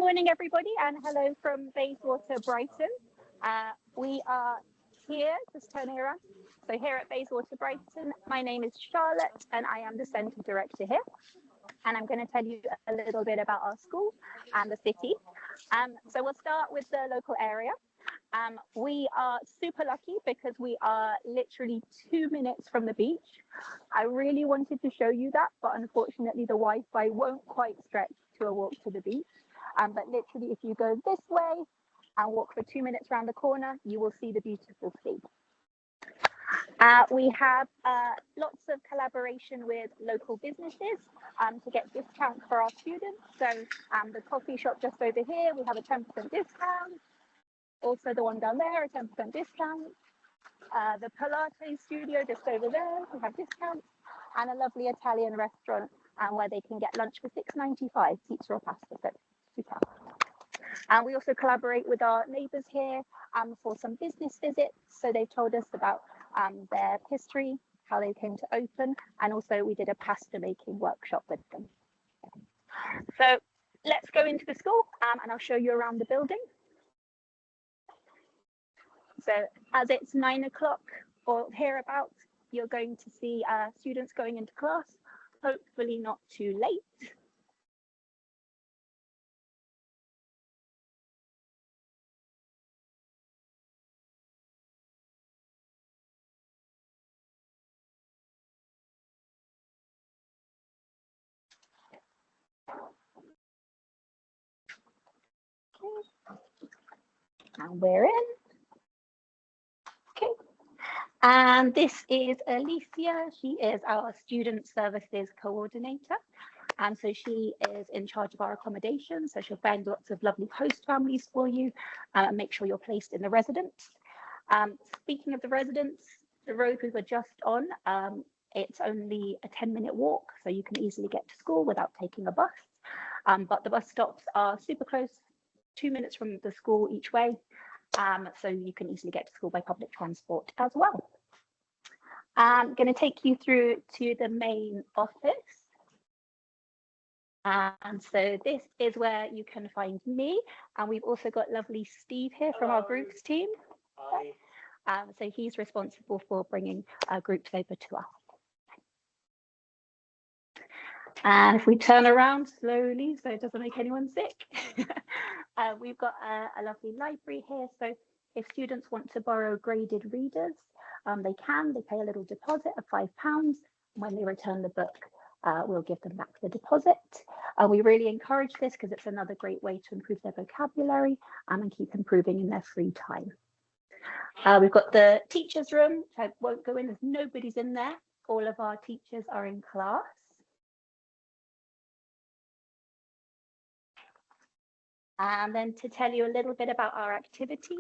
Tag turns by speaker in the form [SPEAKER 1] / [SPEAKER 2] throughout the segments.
[SPEAKER 1] morning, everybody, and hello from Bayswater, Brighton. We are here, just turning around. So here at Bayswater, Brighton, my name is Charlotte, and I am the Centre Director here. And I'm going to tell you a little bit about our school and the city. So we'll start with the local area. We are super lucky because we are literally 2 minutes from the beach. I really wanted to show you that, but unfortunately the Wi-Fi won't quite stretch to a walk to the beach. But literally, if you go this way and walk for 2 minutes around the corner, you will see the beautiful sea. We have lots of collaboration with local businesses to get discounts for our students. So the coffee shop just over here, we have a 10% discount. Also the one down there, a 10% discount. The Pilates studio just over there, we have discounts. And a lovely Italian restaurant where they can get lunch for $6.95, pizza or pasta. So super. And we also collaborate with our neighbours here for some business visits. So they've told us about their history, how they came to open, and also we did a pasta making workshop with them. So let's go into the school and I'll show you around the building. So as it's 9 o'clock or hereabouts, you're going to see students going into class, hopefully not too late. And we're in. Okay. And this is Alicia. She is our student services coordinator. And so she is in charge of our accommodation. So she'll find lots of lovely host families for you and make sure you're placed in the residence. Speaking of the residence, the road we were just on, it's only a 10-minute walk. So you can easily get to school without taking a bus. But the bus stops are super close, 2 minutes from the school each way. So you can easily get to school by public transport as well. I'm going to take you through to the main office. And so this is where you can find me. And we've also got lovely Steve here from our groups team. Hi. So he's responsible for bringing groups over to us. And if we turn around slowly so it doesn't make anyone sick, we've got a lovely library here. So if students want to borrow graded readers, they can. They pay a little deposit of £5. When they return the book, we'll give them back the deposit. We really encourage this because it's another great way to improve their vocabulary and keep improving in their free time. We've got the teachers' room, which I won't go in, there's nobody's in there. All of our teachers are in class. And then to tell you a little bit about our activities.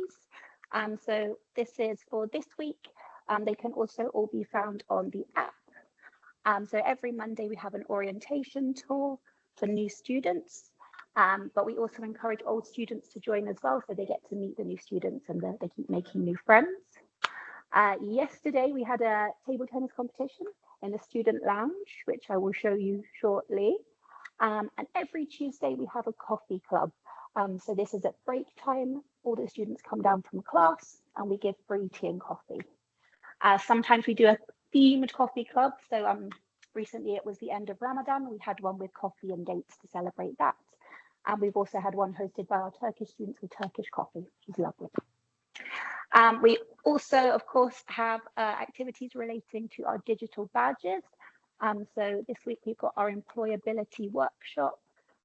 [SPEAKER 1] So this is for this week. They can also all be found on the app. So every Monday we have an orientation tour for new students. But we also encourage old students to join as well, so they get to meet the new students and they keep making new friends. Yesterday we had a table tennis competition in the student lounge, which I will show you shortly. And every Tuesday we have a coffee club. So this is at break time. All the students come down from class and we give free tea and coffee. Sometimes we do a themed coffee club. So recently it was the end of Ramadan. We had one with coffee and dates to celebrate that. And we've also had one hosted by our Turkish students with Turkish coffee, which is lovely. We also, of course, have activities relating to our digital badges. So this week we've got our employability workshop.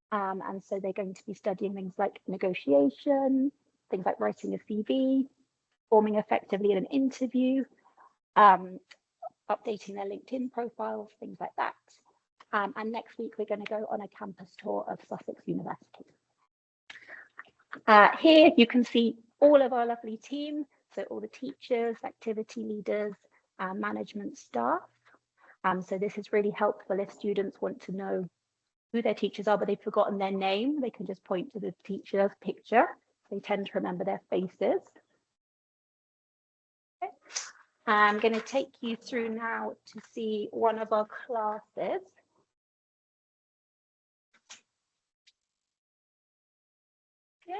[SPEAKER 1] And so they're going to be studying things like negotiation, things like writing a CV, forming effectively in an interview, updating their LinkedIn profiles, things like that. And next week, we're going to go on a campus tour of Sussex University. Here you can see all of our lovely team. So all the teachers, activity leaders, management staff. So this is really helpful if students want to know who their teachers are, but they've forgotten their name. They can just point to the teacher's picture. They tend to remember their faces. Okay. I'm going to take you through now to see one of our classes. Say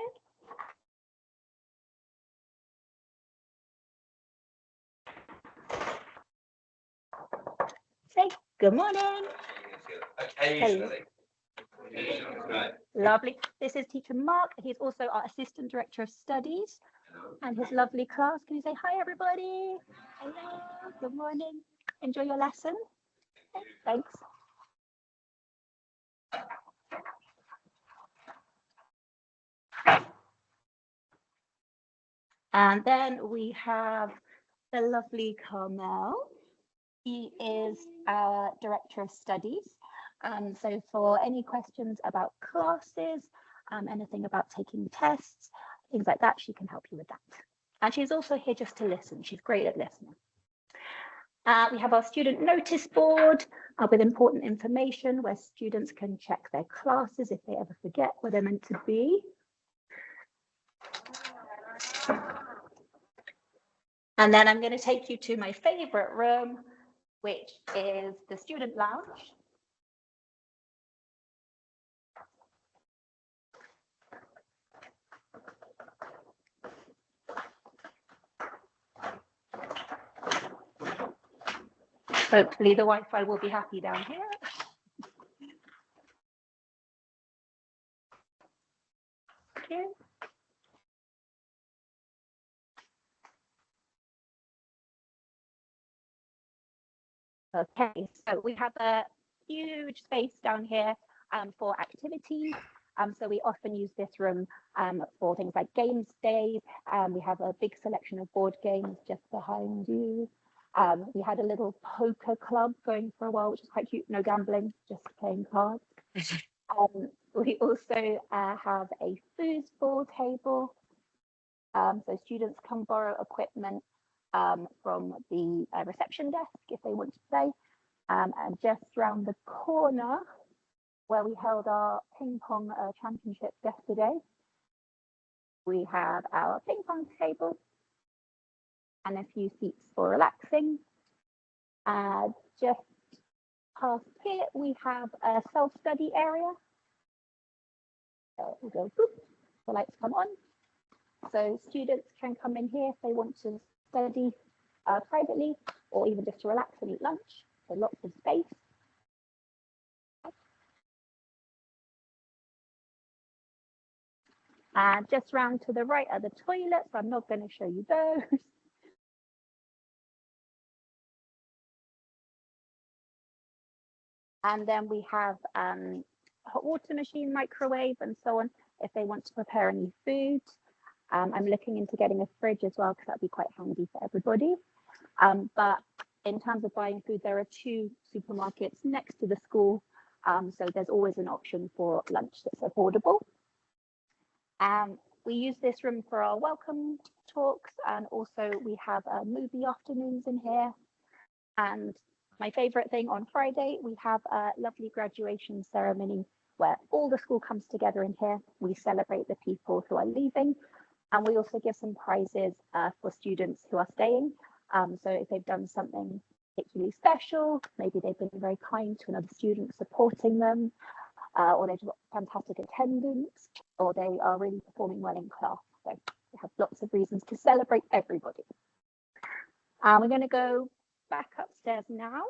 [SPEAKER 1] good morning.
[SPEAKER 2] Occasionally.
[SPEAKER 1] Lovely. This is teacher Mark. He's also our assistant director of studies and his lovely class. Can you say hi, everybody? Hello. Good morning. Enjoy your lesson. Thanks. And then we have the lovely Carmel. He is our director of studies. So for any questions about classes, anything about taking tests, things like that, she can help you with that. And she's also here just to listen. She's great at listening. We have our student notice board with important information where students can check their classes if they ever forget where they're meant to be. And then I'm going to take you to my favorite room, which is the student lounge. Hopefully the Wi-Fi will be happy down here. Okay. Okay, so we have a huge space down here for activities. So we often use this room for things like games days. We have a big selection of board games just behind you. We had a little poker club going for a while, which is quite cute. No gambling, just playing cards. We also have a foosball table. So students can borrow equipment from the reception desk if they want to play. And just round the corner where we held our ping pong championship yesterday, we have our ping pong table and a few seats for relaxing. Just past here, we have a self-study area. So we'll go, boop, the lights come on. So students can come in here if they want to study privately or even just to relax and eat lunch. So lots of space. And just round to the right are the toilets. I'm not going to show you those. And then we have hot water machine, microwave, and so on if they want to prepare any food. I'm looking into getting a fridge as well because that'd be quite handy for everybody. But in terms of buying food, there are 2 supermarkets next to the school. So there's always an option for lunch that's affordable. We use this room for our welcome talks, and also we have movie afternoons in here. And my favorite thing, on Friday, we have a lovely graduation ceremony where all the school comes together in here. We celebrate the people who are leaving, and we also give some prizes for students who are staying. So if they've done something particularly special, maybe they've been very kind to another student supporting them, or they've got fantastic attendance, or they are really performing well in class. So we have lots of reasons to celebrate everybody. We're going to go back upstairs now.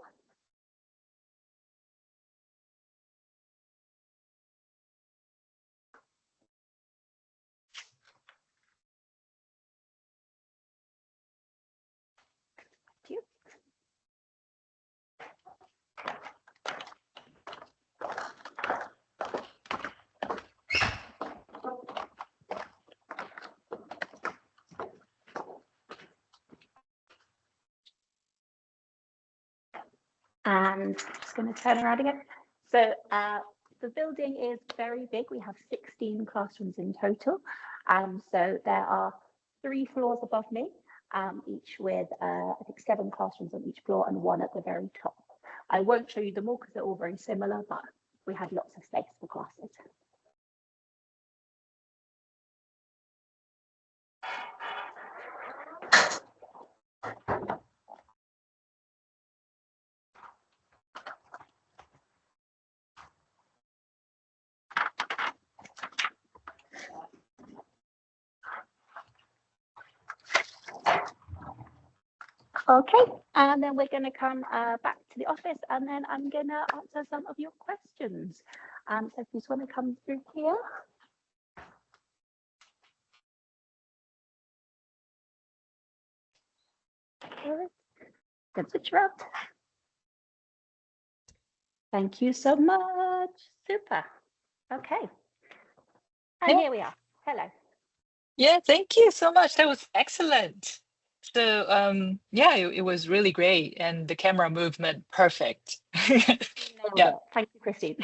[SPEAKER 1] Thank you. And just going to turn around again. So the building is very big. We have 16 classrooms in total. So there are 3 floors above me, each with I think 7 classrooms on each floor and 1 at the very top. I won't show you them all because they're all very similar, but we have lots of space for classes. Okay, and then we're going to come back to the office, and then I'm going to answer some of your questions. So if you just want to come through here. Good switch around. Thank you so much. Super. Okay. And here we are. Hello.
[SPEAKER 3] Yeah, thank you so much. That was excellent. So yeah, it was really great, and the camera movement perfect. Yeah,
[SPEAKER 1] Thank you, Christine.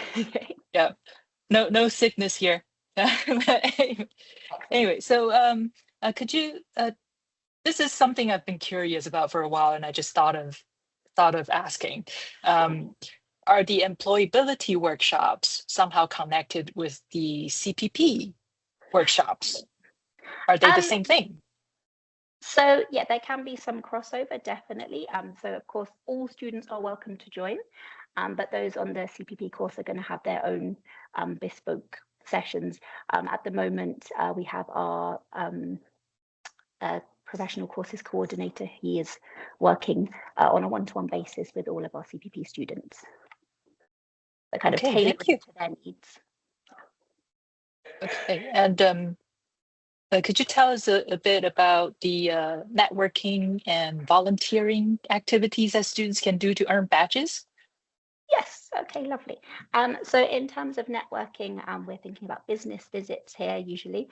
[SPEAKER 3] yeah. No sickness here. Anyway, so could you this is something I've been curious about for a while, and I just thought of asking. Are the employability workshops somehow connected with the CPP workshops? Are they the same thing?
[SPEAKER 1] So yeah, there can be some crossover, definitely. So of course, all students are welcome to join, but those on the CPP course are going to have their own bespoke sessions. At the moment, we have our professional courses coordinator. He is working on a one-to-one basis with all of our CPP students. So kind of tailored to their needs.
[SPEAKER 3] Okay, and could you tell us a bit about the networking and volunteering activities that students can do to earn badges?
[SPEAKER 1] Yes, okay, lovely. So in terms of networking, we're thinking about business visits here usually.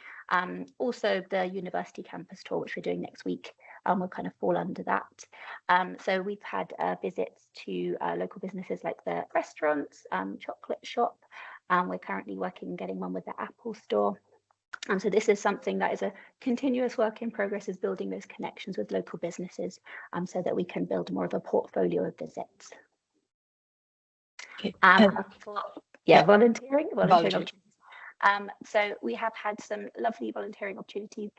[SPEAKER 1] Also the university campus tour, which we're doing next week, will kind of fall under that. So we've had visits to local businesses like the restaurants, chocolate shop. We're currently working getting one with the Apple store. So this is something that is a continuous work in progress, is building those connections with local businesses so that we can build more of a portfolio of visits. Volunteering. So we have had some lovely volunteering opportunities.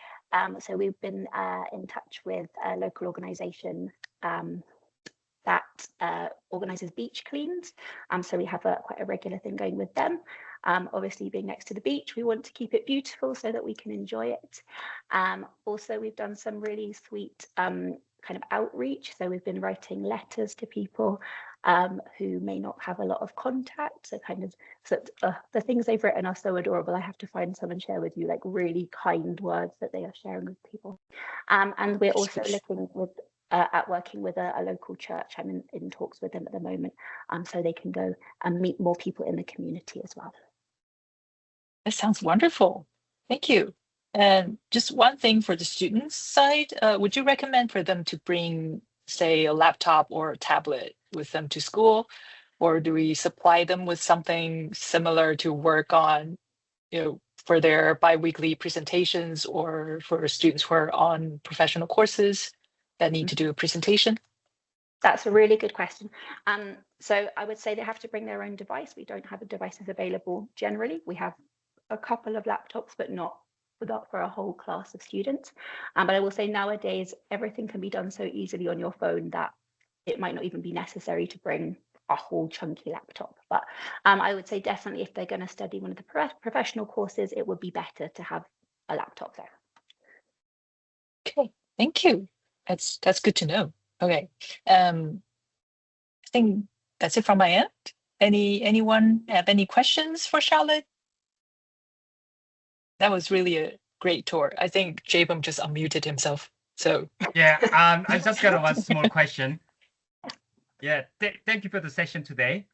[SPEAKER 1] So we've been in touch with a local organisation that organises beach cleans. So we have quite a regular thing going with them. Obviously, being next to the beach, we want to keep it beautiful so that we can enjoy it. Also, we've done some really sweet kind of outreach. So we've been writing letters to people who may not have a lot of contact. So kind of the things they've written are so adorable. I have to find some and share with you, like really kind words that they are sharing with people. And we're also looking with at working with a local church. I'm in talks with them at the moment, so they can go and meet more people in the community as well.
[SPEAKER 3] That sounds wonderful. Thank you. And just one thing for the students side, would you recommend for them to bring, say, a laptop or a tablet with them to school? Or do we supply them with something similar to work on, for their biweekly presentations, or for students who are on professional courses that need to do a presentation?
[SPEAKER 1] That's a really good question. So I would say they have to bring their own device. We don't have the devices available generally. We have a couple of laptops, but not for a whole class of students. But I will say nowadays, everything can be done so easily on your phone that it might not even be necessary to bring a whole chunky laptop. But I would say definitely if they're going to study one of the professional courses, it would be better to have a laptop there.
[SPEAKER 3] Okay, thank you. That's good to know. Okay, I think that's it from my end. Anyone have any questions for Charlotte? That was really a great tour. I think Jabum just unmuted himself. So
[SPEAKER 4] yeah, I just got one small question. Yeah, thank you for the session today.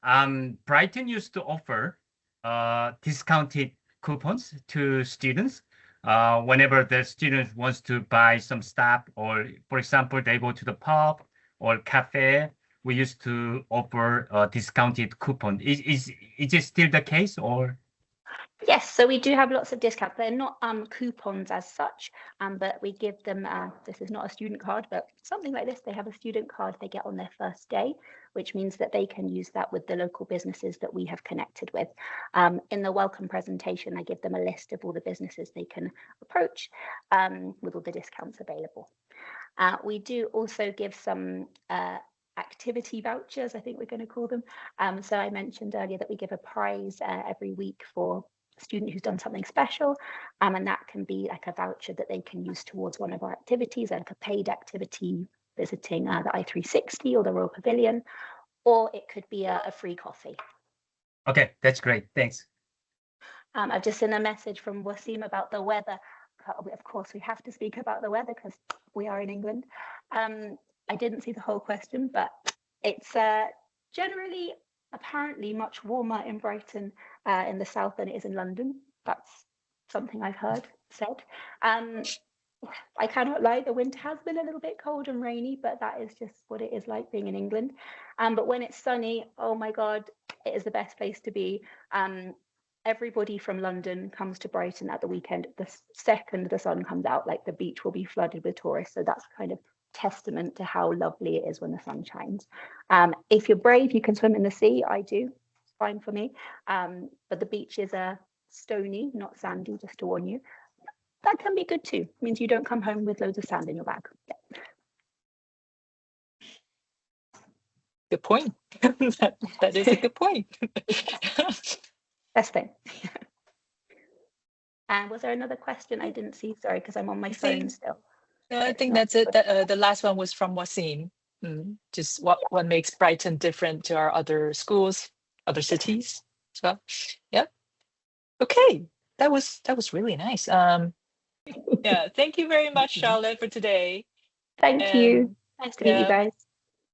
[SPEAKER 4] Brighton used to offer discounted coupons to students whenever the student wants to buy some stuff, or for example, they go to the pub or cafe. We used to offer a discounted coupon. Is it still the case, or?
[SPEAKER 1] Yes, so we do have lots of discounts. They're not coupons as such, but we give them, this is not a student card, but something like this. They have a student card they get on their first day, which means that they can use that with the local businesses that we have connected with. In the welcome presentation, I give them a list of all the businesses they can approach with all the discounts available. We do also give some activity vouchers, I think we're going to call them. So I mentioned earlier that we give a prize every week for a student who's done something special, and that can be like a voucher that they can use towards one of our activities, like a paid activity visiting the I-360 or the Royal Pavilion, or it could be a free coffee.
[SPEAKER 4] Okay, that's great. Thanks.
[SPEAKER 1] I've just seen a message from Wasim about the weather. Of course, we have to speak about the weather because we are in England. I didn't see the whole question, but it's generally apparently much warmer in Brighton in the south than it is in London. That's something I've heard said. I cannot lie, the winter has been a little bit cold and rainy, but that is just what it is like being in England. But when it's sunny, oh my God, it is the best place to be. Everybody from London comes to Brighton at the weekend. The second the sun comes out, like the beach will be flooded with tourists. So that's kind of testament to how lovely it is when the sun shines. If you're brave, you can swim in the sea. I do, it's fine for me. But the beaches are stony, not sandy, just to warn you. That can be good too. It means you don't come home with loads of sand in your bag.
[SPEAKER 3] Good point. That is a good point.
[SPEAKER 1] Best thing. And was there another question I didn't see? Sorry, because I'm on my phone still.
[SPEAKER 3] No, I think that's it. The last one was from Wasim. Just what makes Brighton different to our other schools, other cities. So, yeah. Okay, that was really nice. Yeah, thank you very much, Charlotte, for today.
[SPEAKER 1] Thank you. Nice to meet you guys.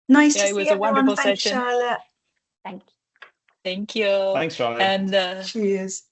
[SPEAKER 5] Nice
[SPEAKER 3] Yeah,
[SPEAKER 5] to
[SPEAKER 3] it
[SPEAKER 5] see
[SPEAKER 3] was a
[SPEAKER 5] everyone.
[SPEAKER 3] wonderful
[SPEAKER 5] Thanks,
[SPEAKER 3] session.
[SPEAKER 5] Charlotte.
[SPEAKER 1] Thank you.
[SPEAKER 3] Thank you.
[SPEAKER 2] Thanks, Charlotte.
[SPEAKER 3] And
[SPEAKER 5] Cheers.